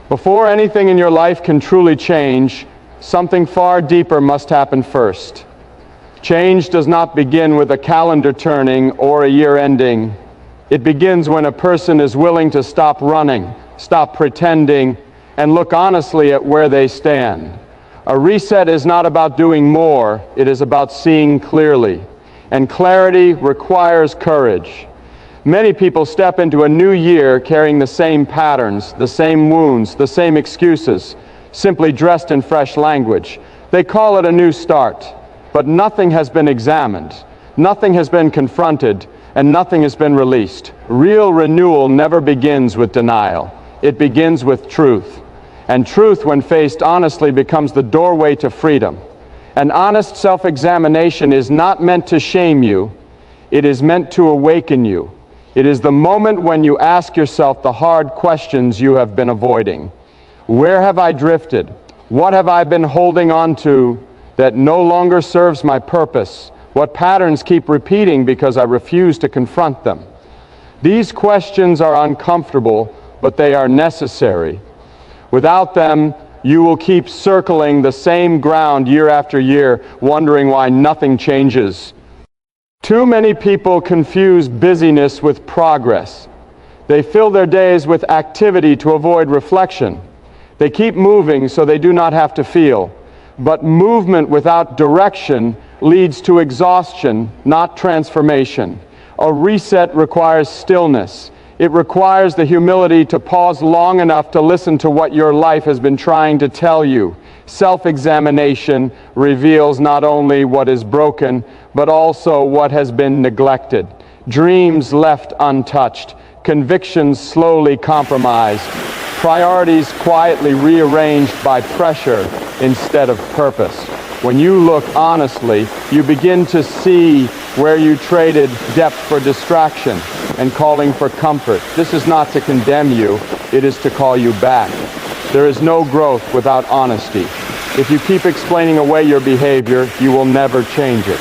Before anything in your life can truly change, something far deeper must happen first. Change does not begin with a calendar turning or a year ending. It begins when a person is willing to stop running, stop pretending, and look honestly at where they stand. A reset is not about doing more, it is about seeing clearly. And clarity requires courage. Many people step into a new year carrying the same patterns, the same wounds, the same excuses, simply dressed in fresh language. They call it a new start, but nothing has been examined, nothing has been confronted, and nothing has been released. Real renewal never begins with denial. It begins with truth. And truth, when faced honestly, becomes the doorway to freedom. An honest self-examination is not meant to shame you. It is meant to awaken you. It is the moment when you ask yourself the hard questions you have been avoiding. Where have I drifted? What have I been holding on to that no longer serves my purpose? What patterns keep repeating because I refuse to confront them? These questions are uncomfortable, but they are necessary. Without them, you will keep circling the same ground year after year, wondering why nothing changes. Too many people confuse busyness with progress. They fill their days with activity to avoid reflection. They keep moving so they do not have to feel. But movement without direction leads to exhaustion, not transformation. A reset requires stillness. It requires the humility to pause long enough to listen to what your life has been trying to tell you. Self-examination reveals not only what is broken, but also what has been neglected. Dreams left untouched, convictions slowly compromised, priorities quietly rearranged by pressure instead of purpose. When you look honestly, you begin to see where you traded depth for distraction and calling for comfort. This is not to condemn you, it is to call you back. There is no growth without honesty. If you keep explaining away your behavior, you will never change it.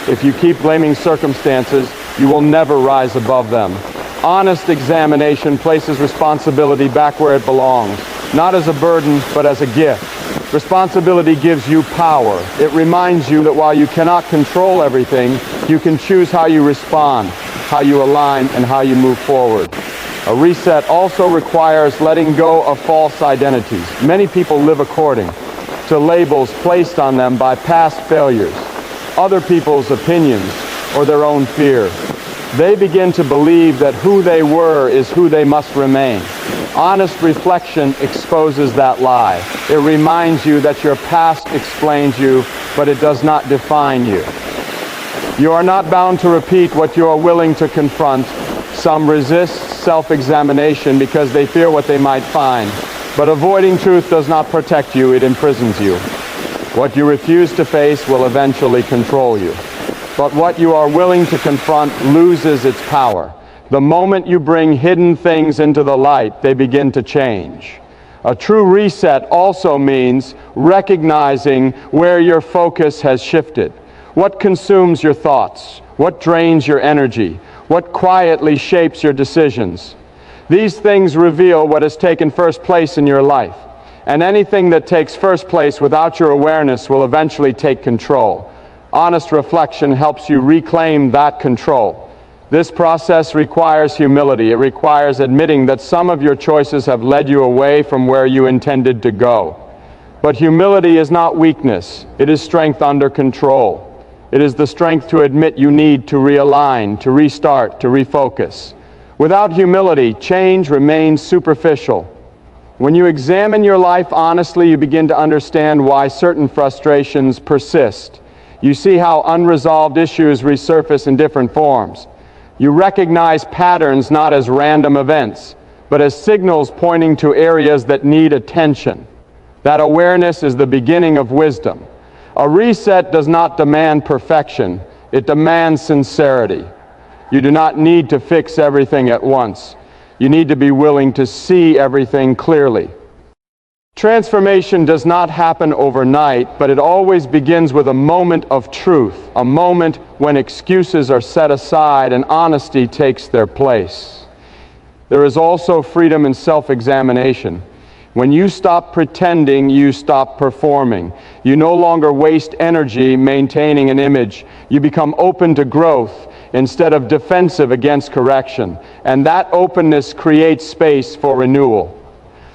If you keep blaming circumstances, you will never rise above them. Honest examination places responsibility back where it belongs, not as a burden, but as a gift. Responsibility gives you power. It reminds you that while you cannot control everything, you can choose how you respond, how you align, and how you move forward. A reset also requires letting go of false identities. Many people live according to labels placed on them by past failures, other people's opinions, or their own fear. They begin to believe that who they were is who they must remain. Honest reflection exposes that lie. It reminds you that your past explains you, but it does not define you. You are not bound to repeat what you are willing to confront. Some resist self-examination because they fear what they might find. But avoiding truth does not protect you, it imprisons you. What you refuse to face will eventually control you. But what you are willing to confront loses its power. The moment you bring hidden things into the light, they begin to change. A true reset also means recognizing where your focus has shifted. What consumes your thoughts? What drains your energy? What quietly shapes your decisions? These things reveal what has taken first place in your life. And anything that takes first place without your awareness will eventually take control. Honest reflection helps you reclaim that control. This process requires humility. It requires admitting that some of your choices have led you away from where you intended to go. But humility is not weakness. It is strength under control. It is the strength to admit you need to realign, to restart, to refocus. Without humility, change remains superficial. When you examine your life honestly, you begin to understand why certain frustrations persist. You see how unresolved issues resurface in different forms. You recognize patterns not as random events, but as signals pointing to areas that need attention. That awareness is the beginning of wisdom. A reset does not demand perfection, it demands sincerity. You do not need to fix everything at once. You need to be willing to see everything clearly. Transformation does not happen overnight, but it always begins with a moment of truth, a moment when excuses are set aside and honesty takes their place. There is also freedom in self-examination. When you stop pretending, you stop performing. You no longer waste energy maintaining an image. You become open to growth instead of defensive against correction. And that openness creates space for renewal.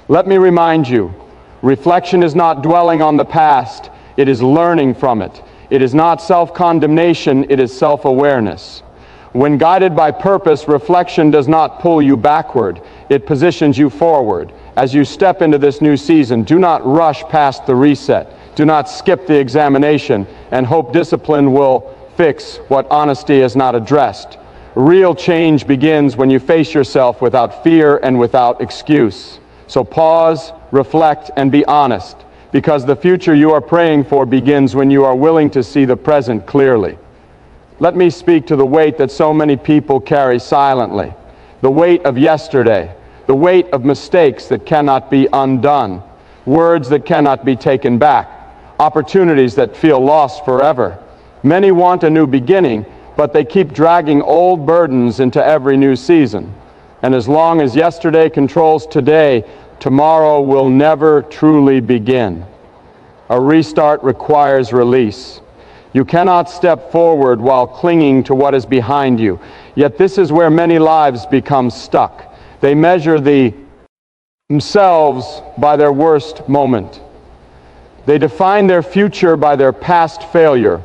Let me remind you, reflection is not dwelling on the past, it is learning from it. It is not self-condemnation, it is self-awareness. When guided by purpose, reflection does not pull you backward, it positions you forward. As you step into this new season, do not rush past the reset. Do not skip the examination and hope discipline will fix what honesty has not addressed. Real change begins when you face yourself without fear and without excuse. So pause, reflect, and be honest, because the future you are praying for begins when you are willing to see the present clearly. Let me speak to the weight that so many people carry silently. The weight of yesterday, the weight of mistakes that cannot be undone, words that cannot be taken back, opportunities that feel lost forever. Many want a new beginning, but they keep dragging old burdens into every new season. And as long as yesterday controls today, tomorrow will never truly begin. A restart requires release. You cannot step forward while clinging to what is behind you. Yet this is where many lives become stuck. They measure themselves by their worst moment. They define their future by their past failure.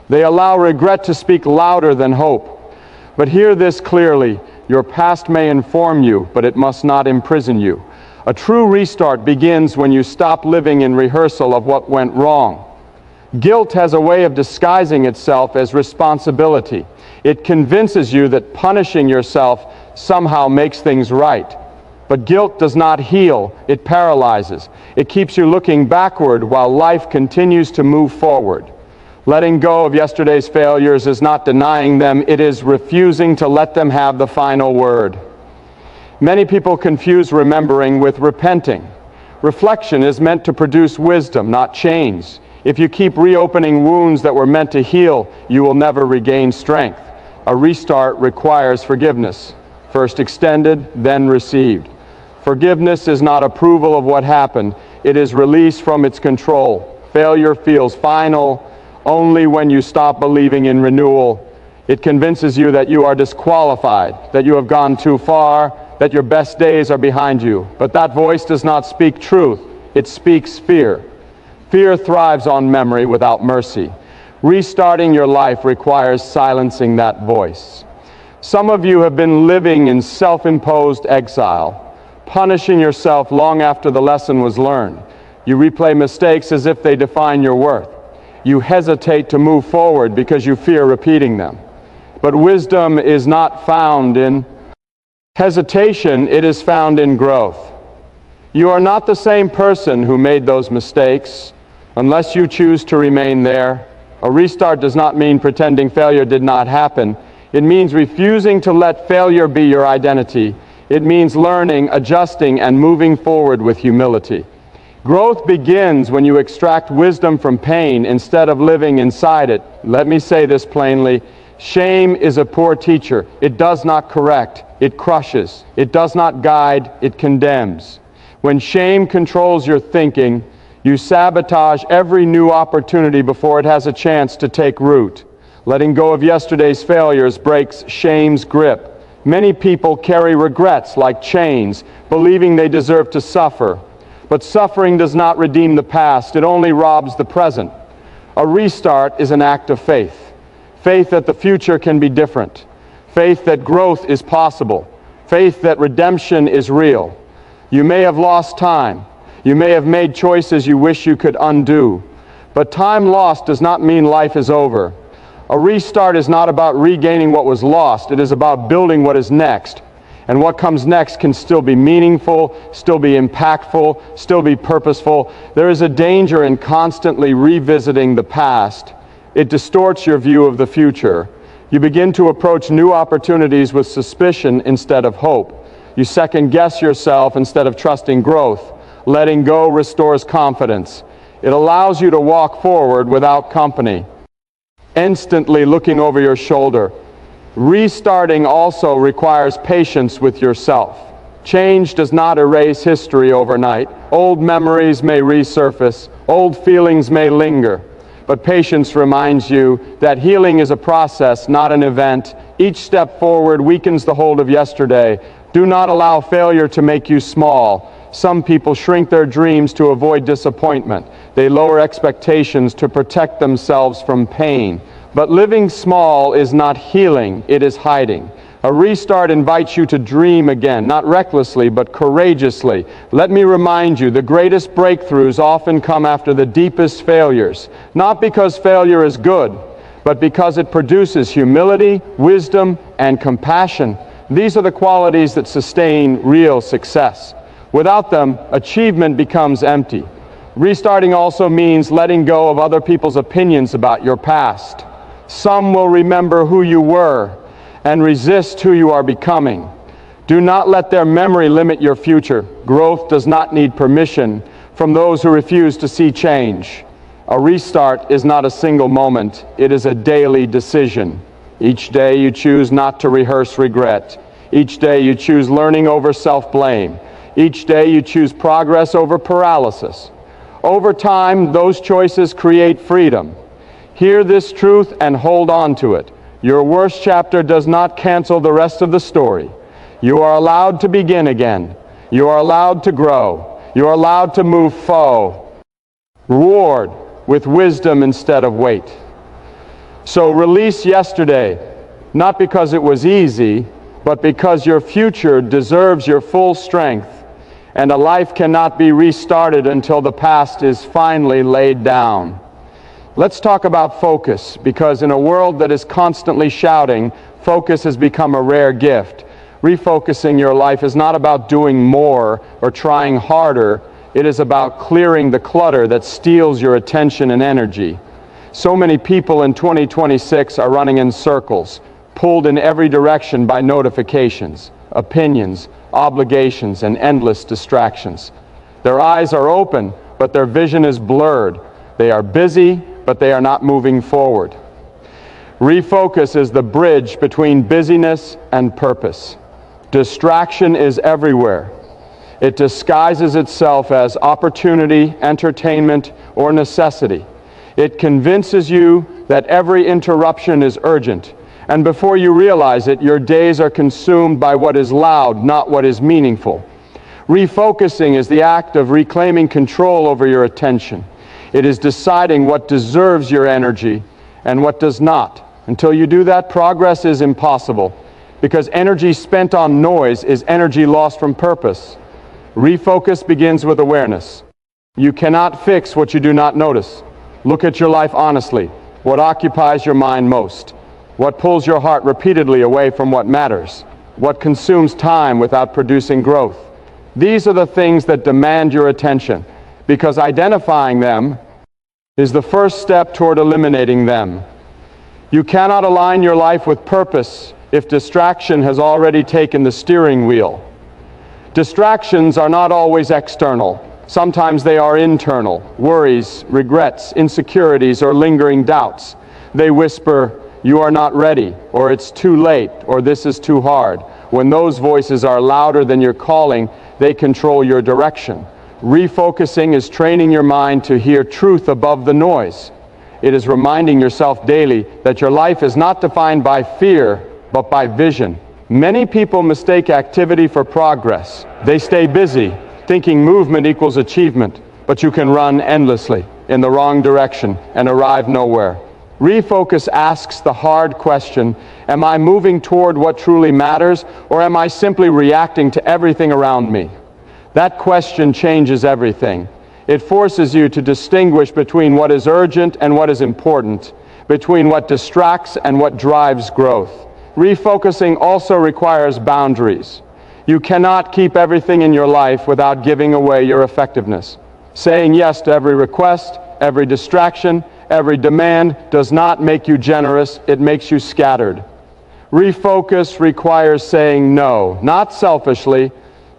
They allow regret to speak louder than hope. But hear this clearly. Your past may inform you, but it must not imprison you. A true restart begins when you stop living in rehearsal of what went wrong. Guilt has a way of disguising itself as responsibility. It convinces you that punishing yourself somehow makes things right. But guilt does not heal, it paralyzes. It keeps you looking backward while life continues to move forward. Letting go of yesterday's failures is not denying them, it is refusing to let them have the final word. Many people confuse remembering with repenting. Reflection is meant to produce wisdom, not change. If you keep reopening wounds that were meant to heal, you will never regain strength. A restart requires forgiveness, first extended, then received. Forgiveness is not approval of what happened, it is release from its control. Failure feels final only when you stop believing in renewal. It convinces you that you are disqualified, that you have gone too far, that your best days are behind you. But that voice does not speak truth, it speaks fear. Fear thrives on memory without mercy. Restarting your life requires silencing that voice. Some of you have been living in self-imposed exile, punishing yourself long after the lesson was learned. You replay mistakes as if they define your worth. You hesitate to move forward because you fear repeating them. But wisdom is not found in hesitation, it is found in growth. You are not the same person who made those mistakes unless you choose to remain there. A restart does not mean pretending failure did not happen. It means refusing to let failure be your identity. It means learning, adjusting, and moving forward with humility. Growth begins when you extract wisdom from pain instead of living inside it. Let me say this plainly. Shame is a poor teacher. It does not correct. It crushes. It does not guide. It condemns. When shame controls your thinking, you sabotage every new opportunity before it has a chance to take root. Letting go of yesterday's failures breaks shame's grip. Many people carry regrets like chains, believing they deserve to suffer. But suffering does not redeem the past, it only robs the present. A restart is an act of faith. Faith that the future can be different. Faith that growth is possible. Faith that redemption is real. You may have lost time. You may have made choices you wish you could undo. But time lost does not mean life is over. A restart is not about regaining what was lost. It is about building what is next. And what comes next can still be meaningful, still be impactful, still be purposeful. There is a danger in constantly revisiting the past. It distorts your view of the future. You begin to approach new opportunities with suspicion instead of hope. You second-guess yourself instead of trusting growth. Letting go restores confidence. It allows you to walk forward without company, instantly looking over your shoulder. Restarting also requires patience with yourself. Change does not erase history overnight. Old memories may resurface, old feelings may linger, but patience reminds you that healing is a process, not an event. Each step forward weakens the hold of yesterday. Do not allow failure to make you small. Some people shrink their dreams to avoid disappointment. They lower expectations to protect themselves from pain. But living small is not healing, it is hiding. A restart invites you to dream again, not recklessly, but courageously. Let me remind you, the greatest breakthroughs often come after the deepest failures. Not because failure is good, but because it produces humility, wisdom, and compassion. These are the qualities that sustain real success. Without them, achievement becomes empty. Restarting also means letting go of other people's opinions about your past. Some will remember who you were and resist who you are becoming. Do not let their memory limit your future. Growth does not need permission from those who refuse to see change. A restart is not a single moment. It is a daily decision. Each day you choose not to rehearse regret. Each day you choose learning over self-blame. Each day you choose progress over paralysis. Over time, those choices create freedom. Hear this truth and hold on to it. Your worst chapter does not cancel the rest of the story. You are allowed to begin again. You are allowed to grow. You are allowed to move forward with wisdom instead of weight. So release yesterday, not because it was easy, but because your future deserves your full strength. And a life cannot be restarted until the past is finally laid down. Let's talk about focus, because in a world that is constantly shouting, focus has become a rare gift. Refocusing your life is not about doing more or trying harder. It is about clearing the clutter that steals your attention and energy. So many people in 2026 are running in circles, pulled in every direction by notifications, opinions, obligations, and endless distractions. Their eyes are open, but their vision is blurred. They are busy, but they are not moving forward. Refocus is the bridge between busyness and purpose. Distraction is everywhere. It disguises itself as opportunity, entertainment, or necessity. It convinces you that every interruption is urgent. And before you realize it, your days are consumed by what is loud, not what is meaningful. Refocusing is the act of reclaiming control over your attention. It is deciding what deserves your energy and what does not. Until you do that, progress is impossible, because energy spent on noise is energy lost from purpose. Refocus begins with awareness. You cannot fix what you do not notice. Look at your life honestly. What occupies your mind most? What pulls your heart repeatedly away from what matters? What consumes time without producing growth? These are the things that demand your attention, because identifying them is the first step toward eliminating them. You cannot align your life with purpose if distraction has already taken the steering wheel. Distractions are not always external. Sometimes they are internal. Worries, regrets, insecurities, or lingering doubts. They whisper, "You are not ready," or "It's too late," or "This is too hard." When those voices are louder than your calling, they control your direction. Refocusing is training your mind to hear truth above the noise. It is reminding yourself daily that your life is not defined by fear, but by vision. Many people mistake activity for progress. They stay busy, thinking movement equals achievement, but you can run endlessly in the wrong direction and arrive nowhere. Refocus asks the hard question, am I moving toward what truly matters, or am I simply reacting to everything around me? That question changes everything. It forces you to distinguish between what is urgent and what is important, between what distracts and what drives growth. Refocusing also requires boundaries. You cannot keep everything in your life without giving away your effectiveness. Saying yes to every request, every distraction, every demand does not make you generous, it makes you scattered. Refocus requires saying no, not selfishly,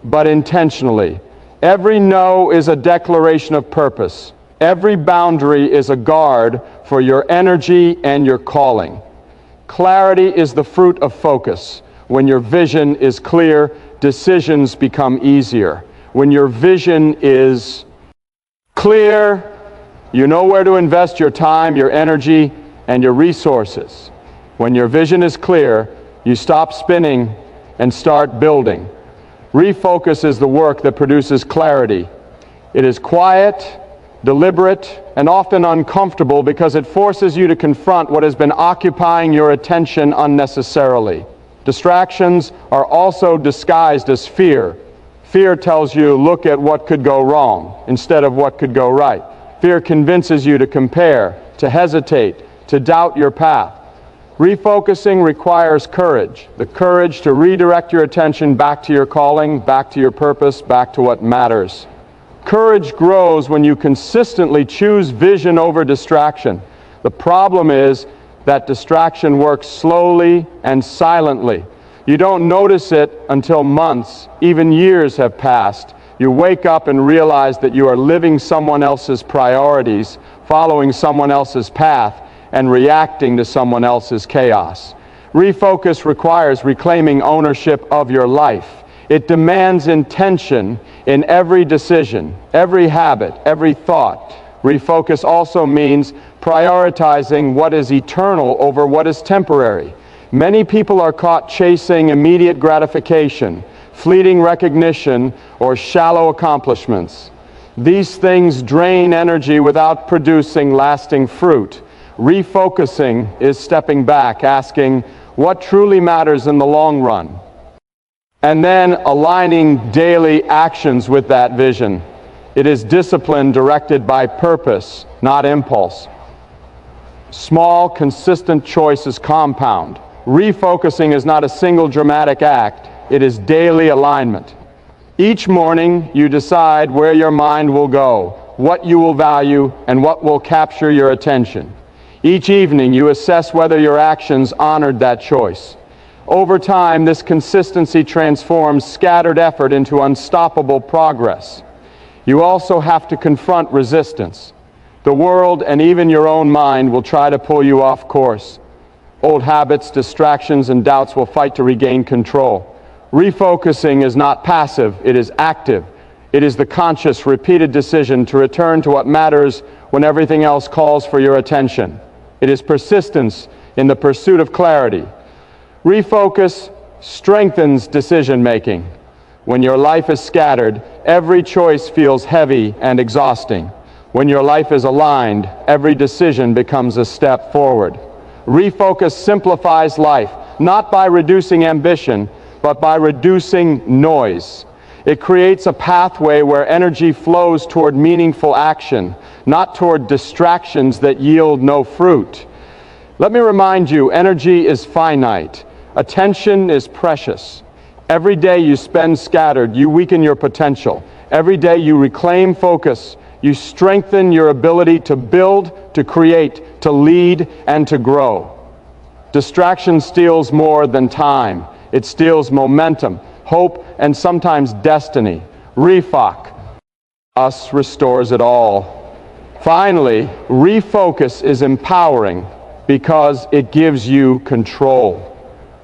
but intentionally. Every no is a declaration of purpose. Every boundary is a guard for your energy and your calling. Clarity is the fruit of focus. When your vision is clear, decisions become easier. When your vision is clear, you know where to invest your time, your energy, and your resources. When your vision is clear, you stop spinning and start building. Refocus is the work that produces clarity. It is quiet, deliberate, and often uncomfortable because it forces you to confront what has been occupying your attention unnecessarily. Distractions are also disguised as fear. Fear tells you, look at what could go wrong instead of what could go right. Fear convinces you to compare, to hesitate, to doubt your path. Refocusing requires courage, the courage to redirect your attention back to your calling, back to your purpose, back to what matters. Courage grows when you consistently choose vision over distraction. The problem is that distraction works slowly and silently. You don't notice it until months, even years have passed. You wake up and realize that you are living someone else's priorities, following someone else's path, and reacting to someone else's chaos. Refocus requires reclaiming ownership of your life. It demands intention in every decision, every habit, every thought. Refocus also means prioritizing what is eternal over what is temporary. Many people are caught chasing immediate gratification, fleeting recognition, or shallow accomplishments. These things drain energy without producing lasting fruit. Refocusing is stepping back, asking what truly matters in the long run, and then aligning daily actions with that vision. It is discipline directed by purpose, not impulse. Small, consistent choices compound. Refocusing is not a single dramatic act, it is daily alignment. Each morning you decide where your mind will go, what you will value, and what will capture your attention. Each evening you assess whether your actions honored that choice. Over time, this consistency transforms scattered effort into unstoppable progress. You also have to confront resistance. The world and even your own mind will try to pull you off course. Old habits, distractions, and doubts will fight to regain control. Refocusing is not passive, it is active. It is the conscious, repeated decision to return to what matters when everything else calls for your attention. It is persistence in the pursuit of clarity. Refocus strengthens decision-making. When your life is scattered, every choice feels heavy and exhausting. When your life is aligned, every decision becomes a step forward. Refocus simplifies life, not by reducing ambition, but by reducing noise. It creates a pathway where energy flows toward meaningful action, not toward distractions that yield no fruit. Let me remind you, energy is finite. Attention is precious. Every day you spend scattered, you weaken your potential. Every day you reclaim focus, you strengthen your ability to build, to create, to lead, and to grow. Distraction steals more than time. It steals momentum, hope, and sometimes destiny. Refocus restores it all. Finally, refocus is empowering because it gives you control.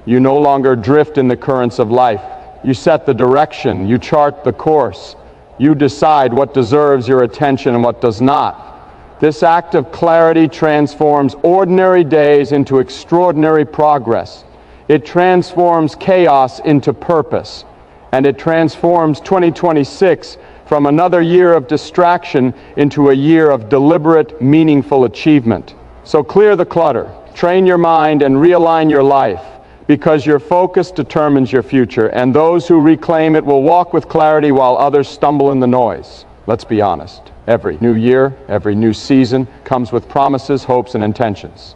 You no longer drift in the currents of life. You set the direction, you chart the course. You decide what deserves your attention and what does not. This act of clarity transforms ordinary days into extraordinary progress. It transforms chaos into purpose. And it transforms 2026 from another year of distraction into a year of deliberate, meaningful achievement. So clear the clutter, train your mind, and realign your life, because your focus determines your future, and those who reclaim it will walk with clarity while others stumble in the noise. Let's be honest. Every new year, every new season comes with promises, hopes, and intentions.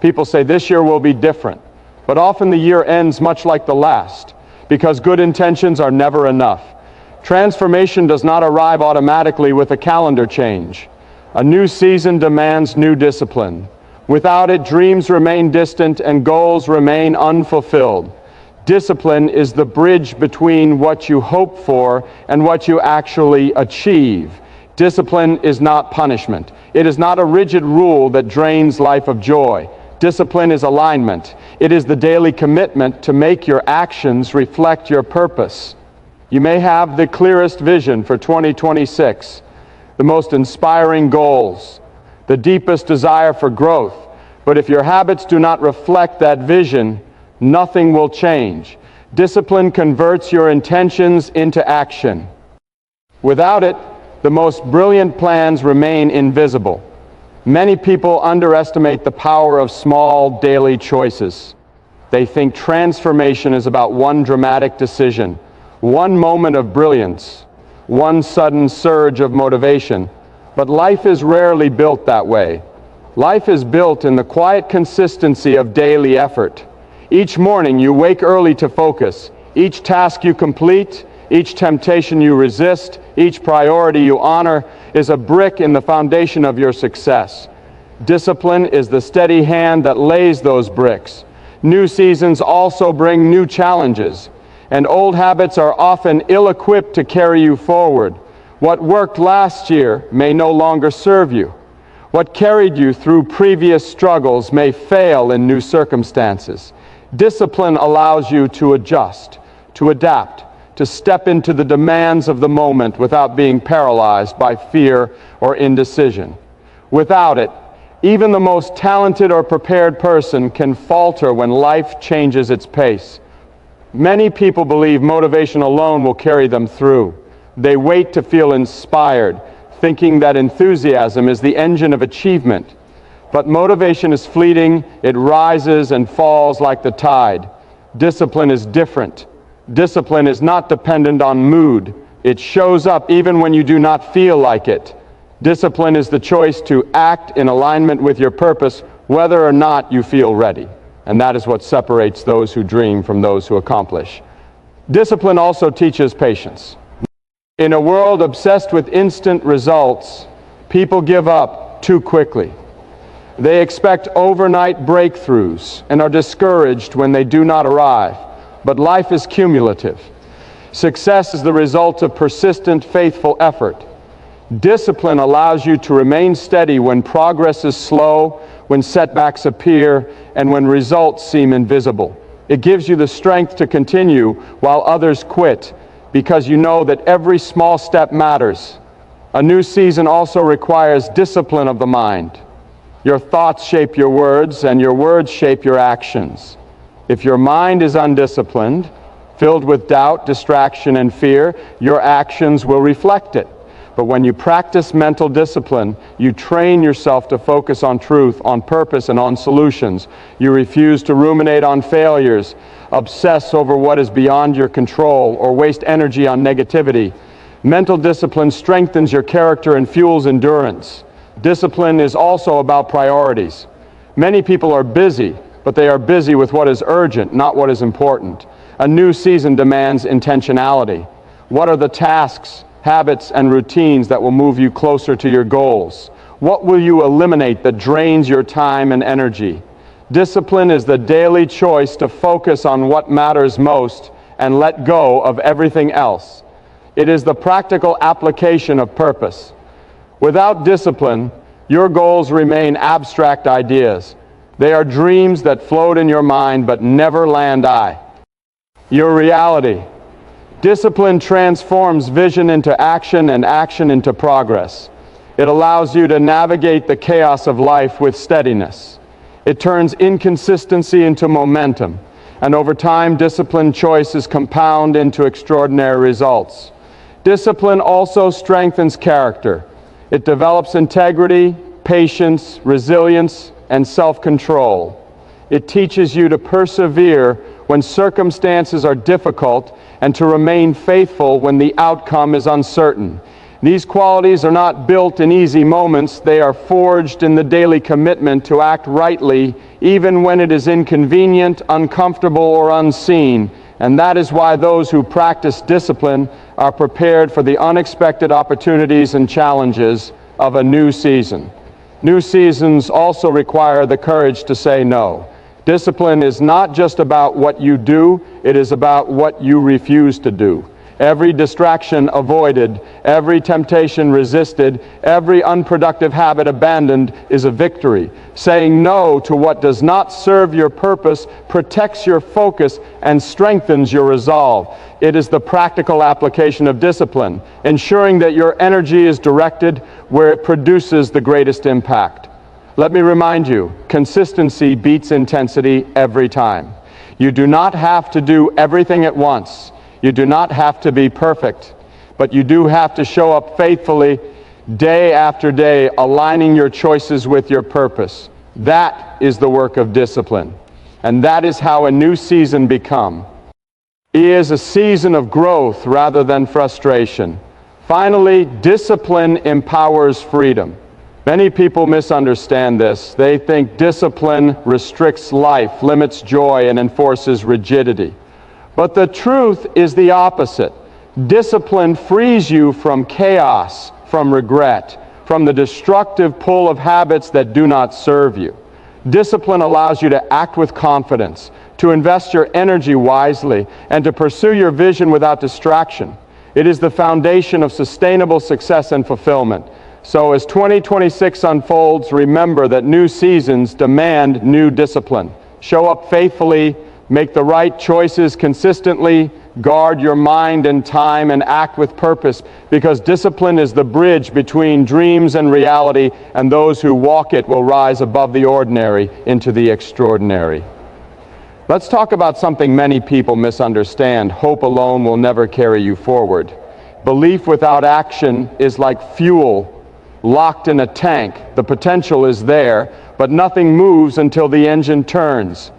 People say this year will be different, but often the year ends much like the last, because good intentions are never enough. Transformation does not arrive automatically with a calendar change. A new season demands new discipline. Without it, dreams remain distant and goals remain unfulfilled. Discipline is the bridge between what you hope for and what you actually achieve. Discipline is not punishment. It is not a rigid rule that drains life of joy. Discipline is alignment. It is the daily commitment to make your actions reflect your purpose. You may have the clearest vision for 2026, the most inspiring goals, the deepest desire for growth, but if your habits do not reflect that vision, nothing will change. Discipline converts your intentions into action. Without it, the most brilliant plans remain invisible. Many people underestimate the power of small daily choices. They think transformation is about one dramatic decision, one moment of brilliance, one sudden surge of motivation. But life is rarely built that way. Life is built in the quiet consistency of daily effort. Each morning you wake early to focus. Each task you complete, each temptation you resist, each priority you honor is a brick in the foundation of your success. Discipline is the steady hand that lays those bricks. New seasons also bring new challenges, and old habits are often ill-equipped to carry you forward. What worked last year may no longer serve you. What carried you through previous struggles may fail in new circumstances. Discipline allows you to adjust, to adapt, to step into the demands of the moment without being paralyzed by fear or indecision. Without it, even the most talented or prepared person can falter when life changes its pace. Many people believe motivation alone will carry them through. They wait to feel inspired, thinking that enthusiasm is the engine of achievement. But motivation is fleeting, it rises and falls like the tide. Discipline is different. Discipline is not dependent on mood. It shows up even when you do not feel like it. Discipline is the choice to act in alignment with your purpose, whether or not you feel ready. And that is what separates those who dream from those who accomplish. Discipline also teaches patience. In a world obsessed with instant results, people give up too quickly. They expect overnight breakthroughs and are discouraged when they do not arrive. But life is cumulative. Success is the result of persistent, faithful effort. Discipline allows you to remain steady when progress is slow, when setbacks appear, and when results seem invisible. It gives you the strength to continue while others quit, because you know that every small step matters. A new season also requires discipline of the mind. Your thoughts shape your words, and your words shape your actions. If your mind is undisciplined, filled with doubt, distraction, and fear, your actions will reflect it. But when you practice mental discipline, you train yourself to focus on truth, on purpose, and on solutions. You refuse to ruminate on failures, obsess over what is beyond your control, or waste energy on negativity. Mental discipline strengthens your character and fuels endurance. Discipline is also about priorities. Many people are busy, but they are busy with what is urgent, not what is important. A new season demands intentionality. What are the tasks, habits, and routines that will move you closer to your goals? What will you eliminate that drains your time and energy? Discipline is the daily choice to focus on what matters most and let go of everything else. It is the practical application of purpose. Without discipline, your goals remain abstract ideas. They are dreams that float in your mind but never land your reality. Discipline transforms vision into action and action into progress. It allows you to navigate the chaos of life with steadiness. It turns inconsistency into momentum, and over time, disciplined choices compound into extraordinary results. Discipline also strengthens character. It develops integrity, patience, resilience, and self-control. It teaches you to persevere when circumstances are difficult and to remain faithful when the outcome is uncertain. These qualities are not built in easy moments. They are forged in the daily commitment to act rightly, even when it is inconvenient, uncomfortable, or unseen. And that is why those who practice discipline are prepared for the unexpected opportunities and challenges of a new season. New seasons also require the courage to say no. Discipline is not just about what you do, it is about what you refuse to do. Every distraction avoided, every temptation resisted, every unproductive habit abandoned is a victory. Saying no to what does not serve your purpose protects your focus and strengthens your resolve. It is the practical application of discipline, ensuring that your energy is directed where it produces the greatest impact. Let me remind you, consistency beats intensity every time. You do not have to do everything at once. You do not have to be perfect, but you do have to show up faithfully day after day, aligning your choices with your purpose. That is the work of discipline, and that is how a new season becomes. It is a season of growth rather than frustration. Finally, discipline empowers freedom. Many people misunderstand this. They think discipline restricts life, limits joy, and enforces rigidity. But the truth is the opposite. Discipline frees you from chaos, from regret, from the destructive pull of habits that do not serve you. Discipline allows you to act with confidence, to invest your energy wisely, and to pursue your vision without distraction. It is the foundation of sustainable success and fulfillment. So as 2026 unfolds, remember that new seasons demand new discipline. Show up faithfully, make the right choices consistently, guard your mind and time, and act with purpose, because discipline is the bridge between dreams and reality, and those who walk it will rise above the ordinary into the extraordinary. Let's talk about something many people misunderstand. Hope alone will never carry you forward. Belief without action is like fuel locked in a tank. The potential is there, but nothing moves until the engine turns.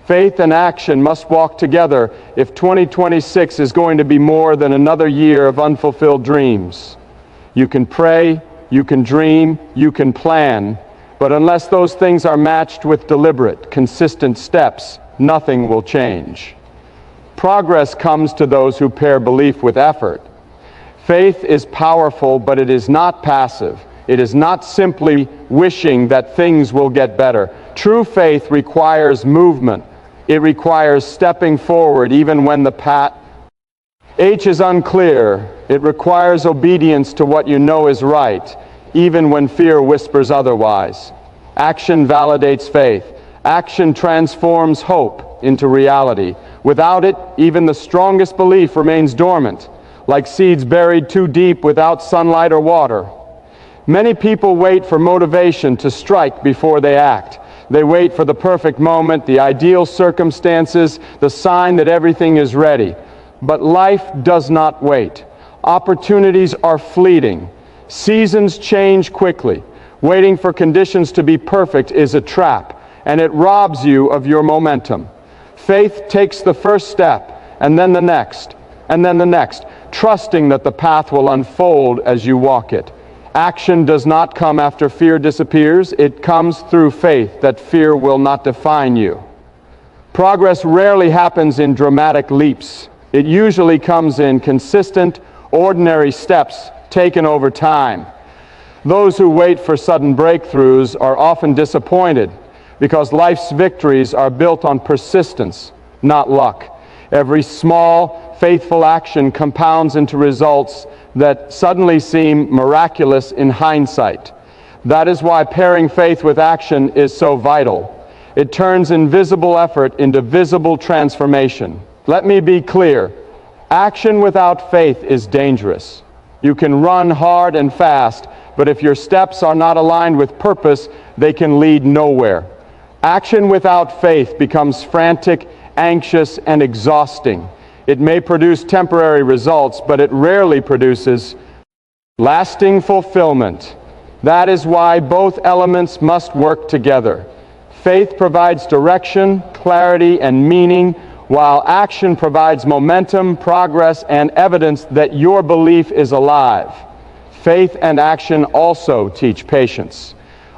Faith and action must walk together if 2026 is going to be more than another year of unfulfilled dreams. You can pray, you can dream, you can plan, but unless those things are matched with deliberate, consistent steps, nothing will change. Progress comes to those who pair belief with effort. Faith is powerful, but it is not passive. It is not simply wishing that things will get better. True faith requires movement. It requires stepping forward even when the path is unclear. It requires obedience to what you know is right, even when fear whispers otherwise. Action validates faith. Action transforms hope into reality. Without it, even the strongest belief remains dormant, like seeds buried too deep without sunlight or water. Many people wait for motivation to strike before they act. They wait for the perfect moment, the ideal circumstances, the sign that everything is ready. But life does not wait. Opportunities are fleeting. Seasons change quickly. Waiting for conditions to be perfect is a trap, and it robs you of your momentum. Faith takes the first step, and then the next, and then the next, trusting that the path will unfold as you walk it. Action does not come after fear disappears. It comes through faith that fear will not define you. Progress rarely happens in dramatic leaps. It usually comes in consistent, ordinary steps taken over time. Those who wait for sudden breakthroughs are often disappointed because life's victories are built on persistence, not luck. Every small, faithful action compounds into results that suddenly seem miraculous in hindsight. That is why pairing faith with action is so vital. It turns invisible effort into visible transformation. Let me be clear. Action without faith is dangerous. You can run hard and fast, but if your steps are not aligned with purpose, they can lead nowhere. Action without faith becomes frantic, anxious, and exhausting. It may produce temporary results, but it rarely produces lasting fulfillment. That is why both elements must work together. Faith provides direction, clarity, and meaning, while action provides momentum, progress, and evidence that your belief is alive. Faith and action also teach patience.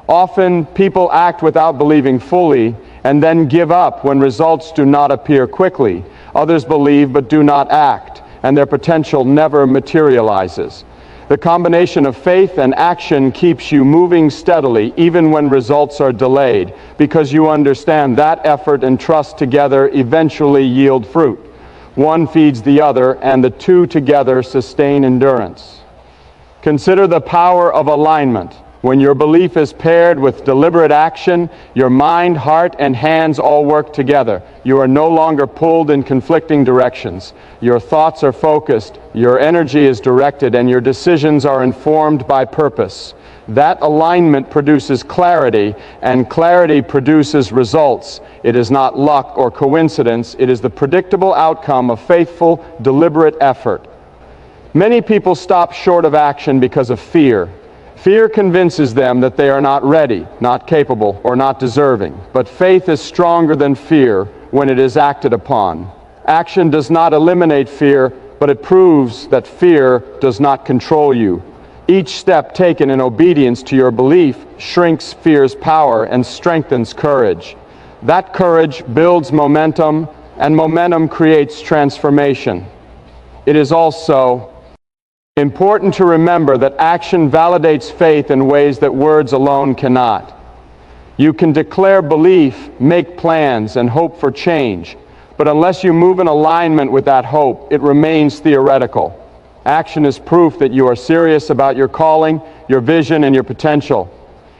Often, people act without believing fully and then give up when results do not appear quickly. Others believe but do not act, and their potential never materializes. The combination of faith and action keeps you moving steadily even when results are delayed, because you understand that effort and trust together eventually yield fruit. One feeds the other, and the two together sustain endurance. Consider the power of alignment. When your belief is paired with deliberate action, your mind, heart, and hands all work together. You are no longer pulled in conflicting directions. Your thoughts are focused, your energy is directed, and your decisions are informed by purpose. That alignment produces clarity, and clarity produces results. It is not luck or coincidence. It is the predictable outcome of faithful, deliberate effort. Many people stop short of action because of fear. Fear convinces them that they are not ready, not capable, or not deserving. But faith is stronger than fear when it is acted upon. Action does not eliminate fear, but it proves that fear does not control you. Each step taken in obedience to your belief shrinks fear's power and strengthens courage. That courage builds momentum, and momentum creates transformation. It is also important to remember that action validates faith in ways that words alone cannot. You can declare belief, make plans, and hope for change, but unless you move in alignment with that hope, it remains theoretical. Action is proof that you are serious about your calling, your vision, and your potential.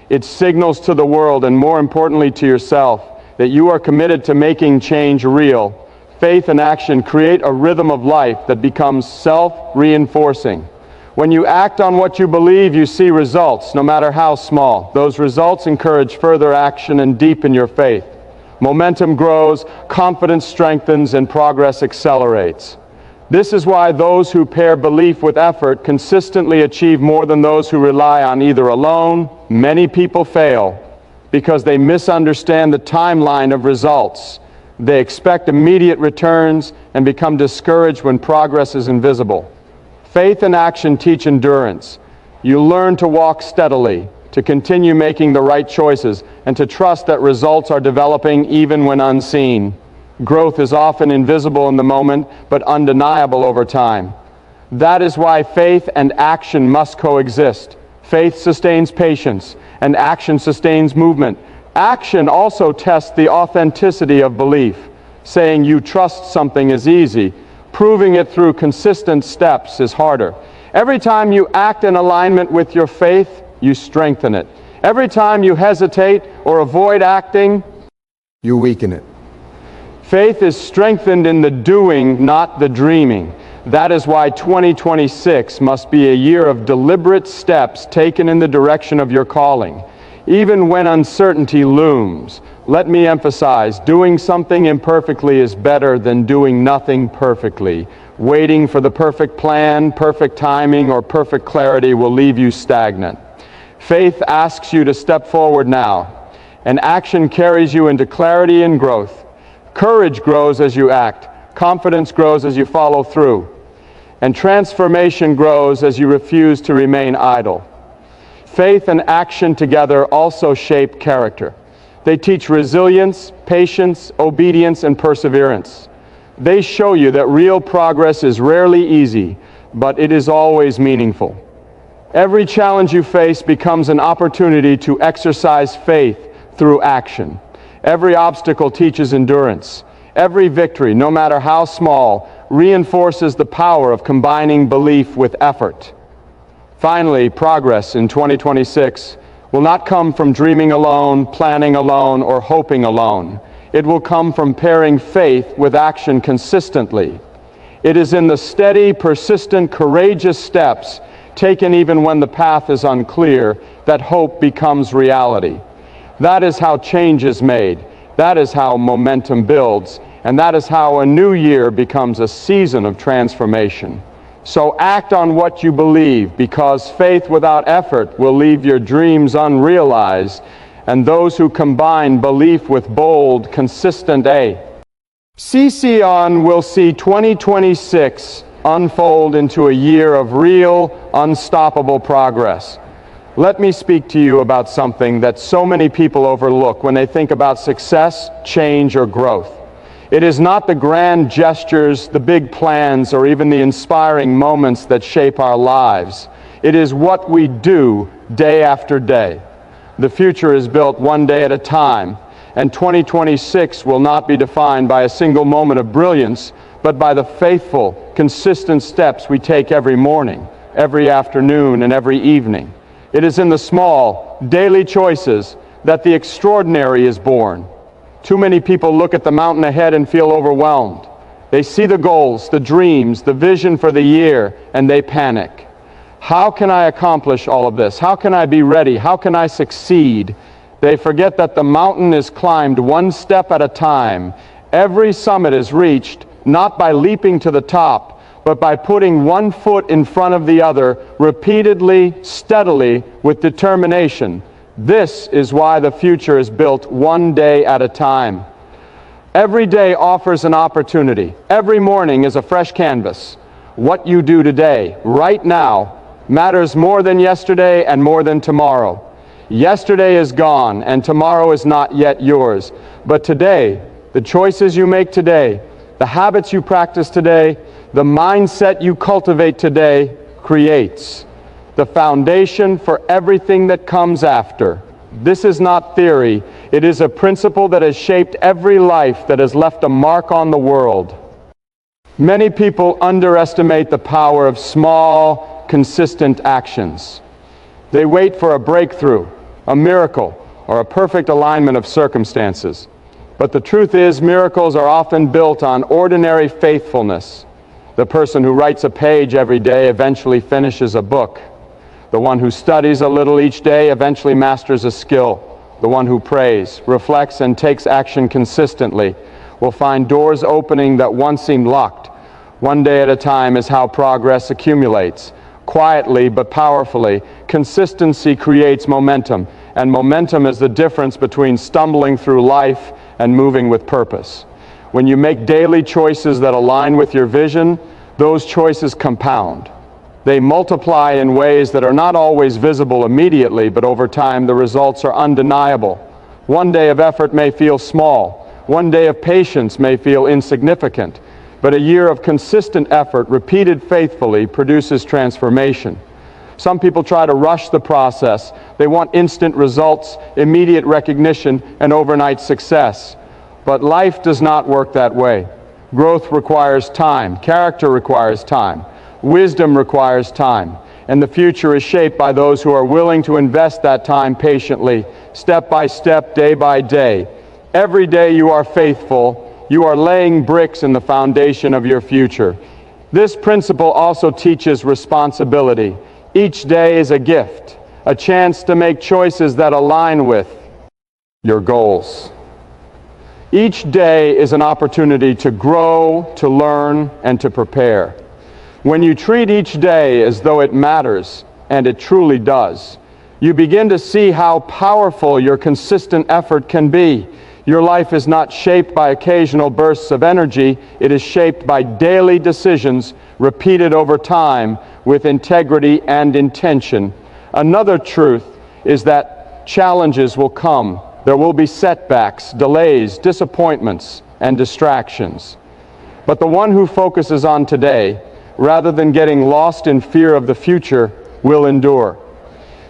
It signals to the world, and more importantly to yourself, that you are committed to making change real. Faith and action create a rhythm of life that becomes self-reinforcing. When you act on what you believe, you see results, no matter how small. Those results encourage further action and deepen your faith. Momentum grows, confidence strengthens, and progress accelerates. This is why those who pair belief with effort consistently achieve more than those who rely on either alone. Many people fail because they misunderstand the timeline of results. They expect immediate returns and become discouraged when progress is invisible. Faith and action teach endurance. You learn to walk steadily, to continue making the right choices, and to trust that results are developing even when unseen. Growth is often invisible in the moment, but undeniable over time. That is why faith and action must coexist. Faith sustains patience, and action sustains movement. Action also tests the authenticity of belief. Saying you trust something is easy. Proving it through consistent steps is harder. Every time you act in alignment with your faith, you strengthen it. Every time you hesitate or avoid acting, you weaken it. Faith is strengthened in the doing, not the dreaming. That is why 2026 must be a year of deliberate steps taken in the direction of your calling. Even when uncertainty looms, let me emphasize, doing something imperfectly is better than doing nothing perfectly. Waiting for the perfect plan, perfect timing, or perfect clarity will leave you stagnant. Faith asks you to step forward now, and action carries you into clarity and growth. Courage grows as you act. Confidence grows as you follow through. And transformation grows as you refuse to remain idle. Faith and action together also shape character. They teach resilience, patience, obedience, and perseverance. They show you that real progress is rarely easy, but it is always meaningful. Every challenge you face becomes an opportunity to exercise faith through action. Every obstacle teaches endurance. Every victory, no matter how small, reinforces the power of combining belief with effort. Finally, progress in 2026 will not come from dreaming alone, planning alone, or hoping alone. It will come from pairing faith with action consistently. It is in the steady, persistent, courageous steps taken even when the path is unclear that hope becomes reality. That is how change is made. That is how momentum builds. And that is how a new year becomes a season of transformation. So act on what you believe, because faith without effort will leave your dreams unrealized, and those who combine belief with bold, consistent CC on will see 2026 unfold into a year of real, unstoppable progress. Let me speak to you about something that so many people overlook when they think about success, change, or growth. It is not the grand gestures, the big plans, or even the inspiring moments that shape our lives. It is what we do day after day. The future is built one day at a time, and 2026 will not be defined by a single moment of brilliance, but by the faithful, consistent steps we take every morning, every afternoon, and every evening. It is in the small, daily choices that the extraordinary is born. Too many people look at the mountain ahead and feel overwhelmed. They see the goals, the dreams, the vision for the year, and they panic. How can I accomplish all of this? How can I be ready? How can I succeed? They forget that the mountain is climbed one step at a time. Every summit is reached not by leaping to the top, but by putting one foot in front of the other, repeatedly, steadily, with determination. This is why the future is built one day at a time. Every day offers an opportunity. Every morning is a fresh canvas. What you do today, right now, matters more than yesterday and more than tomorrow. Yesterday is gone and tomorrow is not yet yours. But today, the choices you make today, the habits you practice today, the mindset you cultivate today creates the foundation for everything that comes after. This is not theory. It is a principle that has shaped every life that has left a mark on the world. Many people underestimate the power of small, consistent actions. They wait for a breakthrough, a miracle, or a perfect alignment of circumstances. But the truth is, miracles are often built on ordinary faithfulness. The person who writes a page every day eventually finishes a book. The one who studies a little each day eventually masters a skill. The one who prays, reflects, and takes action consistently will find doors opening that once seemed locked. One day at a time is how progress accumulates. Quietly but powerfully, consistency creates momentum, and momentum is the difference between stumbling through life and moving with purpose. When you make daily choices that align with your vision, those choices compound. They multiply in ways that are not always visible immediately, but over time the results are undeniable. One day of effort may feel small. One day of patience may feel insignificant. But a year of consistent effort, repeated faithfully, produces transformation. Some people try to rush the process. They want instant results, immediate recognition, and overnight success. But life does not work that way. Growth requires time. Character requires time. Wisdom requires time. And the future is shaped by those who are willing to invest that time patiently, step by step, day by day. Every day you are faithful, you are laying bricks in the foundation of your future. This principle also teaches responsibility. Each day is a gift, a chance to make choices that align with your goals. Each day is an opportunity to grow, to learn, and to prepare. When you treat each day as though it matters, and it truly does, you begin to see how powerful your consistent effort can be. Your life is not shaped by occasional bursts of energy. It is shaped by daily decisions repeated over time with integrity and intention. Another truth is that challenges will come. There will be setbacks, delays, disappointments, and distractions. But the one who focuses on today, rather than getting lost in fear of the future, will endure.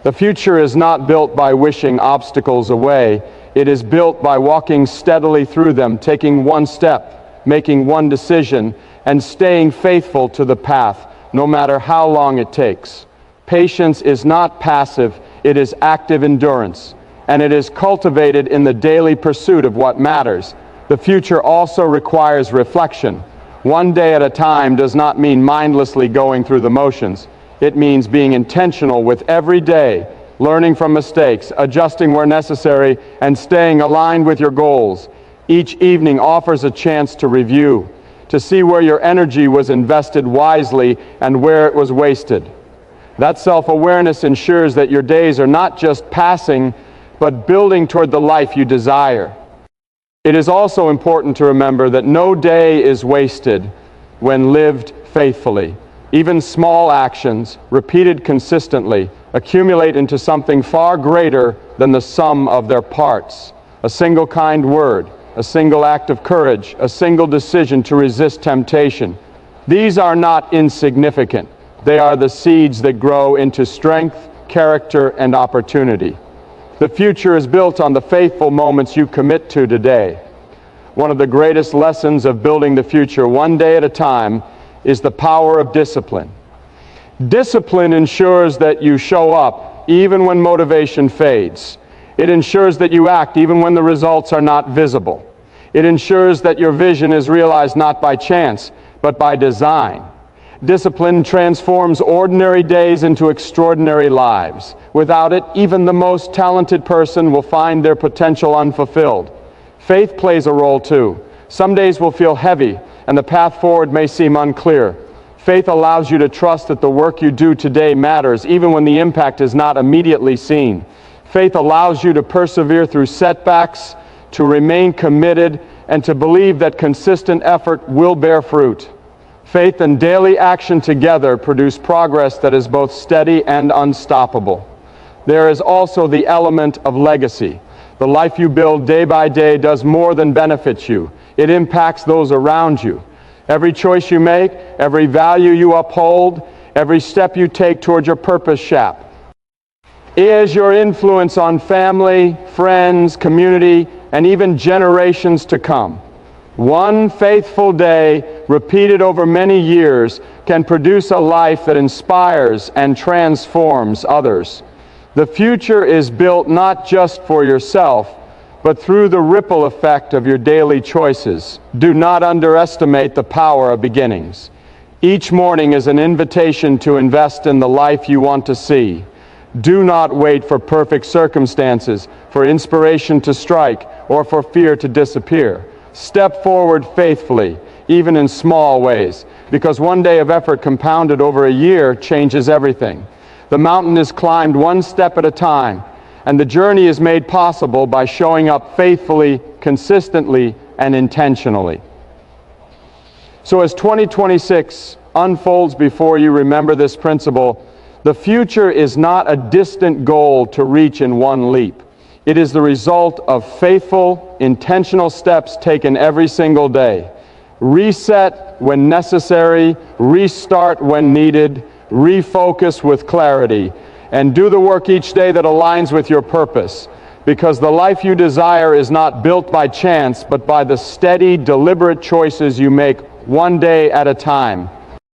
The future is not built by wishing obstacles away. It is built by walking steadily through them, taking one step, making one decision, and staying faithful to the path, no matter how long it takes. Patience is not passive, it is active endurance, and it is cultivated in the daily pursuit of what matters. The future also requires reflection. One day at a time does not mean mindlessly going through the motions. It means being intentional with every day, learning from mistakes, adjusting where necessary, and staying aligned with your goals. Each evening offers a chance to review, to see where your energy was invested wisely and where it was wasted. That self-awareness ensures that your days are not just passing, but building toward the life you desire. It is also important to remember that no day is wasted when lived faithfully. Even small actions, repeated consistently, accumulate into something far greater than the sum of their parts. A single kind word, a single act of courage, a single decision to resist temptation. These are not insignificant. They are the seeds that grow into strength, character, and opportunity. The future is built on the faithful moments you commit to today. one of the greatest lessons of building the future one day at a time is the power of discipline. Discipline ensures that you show up even when motivation fades. It ensures that you act even when the results are not visible. It ensures that your vision is realized not by chance, but by design. Discipline transforms ordinary days into extraordinary lives. Without it, even the most talented person will find their potential unfulfilled. Faith plays a role too. Some days will feel heavy, and the path forward may seem unclear. Faith allows you to trust that the work you do today matters, even when the impact is not immediately seen. Faith allows you to persevere through setbacks, to remain committed, and to believe that consistent effort will bear fruit. Faith and daily action together produce progress that is both steady and unstoppable. There is also the element of legacy. The life you build day by day does more than benefit you. It impacts those around you. Every choice you make, every value you uphold, every step you take toward your purpose is your influence on family, friends, community, and even generations to come. One faithful day, repeated over many years, can produce a life that inspires and transforms others. The future is built not just for yourself, but through the ripple effect of your daily choices. Do not underestimate the power of beginnings. Each morning is an invitation to invest in the life you want to see. Do not wait for perfect circumstances, for inspiration to strike, or for fear to disappear. Step forward faithfully, even in small ways, because one day of effort compounded over a year changes everything. The mountain is climbed one step at a time, and the journey is made possible by showing up faithfully, consistently, and intentionally. So as 2026 unfolds before you, remember this principle. The future is not a distant goal to reach in one leap. It is the result of faithful, intentional steps taken every single day. Reset when necessary, restart when needed, refocus with clarity, and do the work each day that aligns with your purpose. Because the life you desire is not built by chance, but by the steady, deliberate choices you make one day at a time.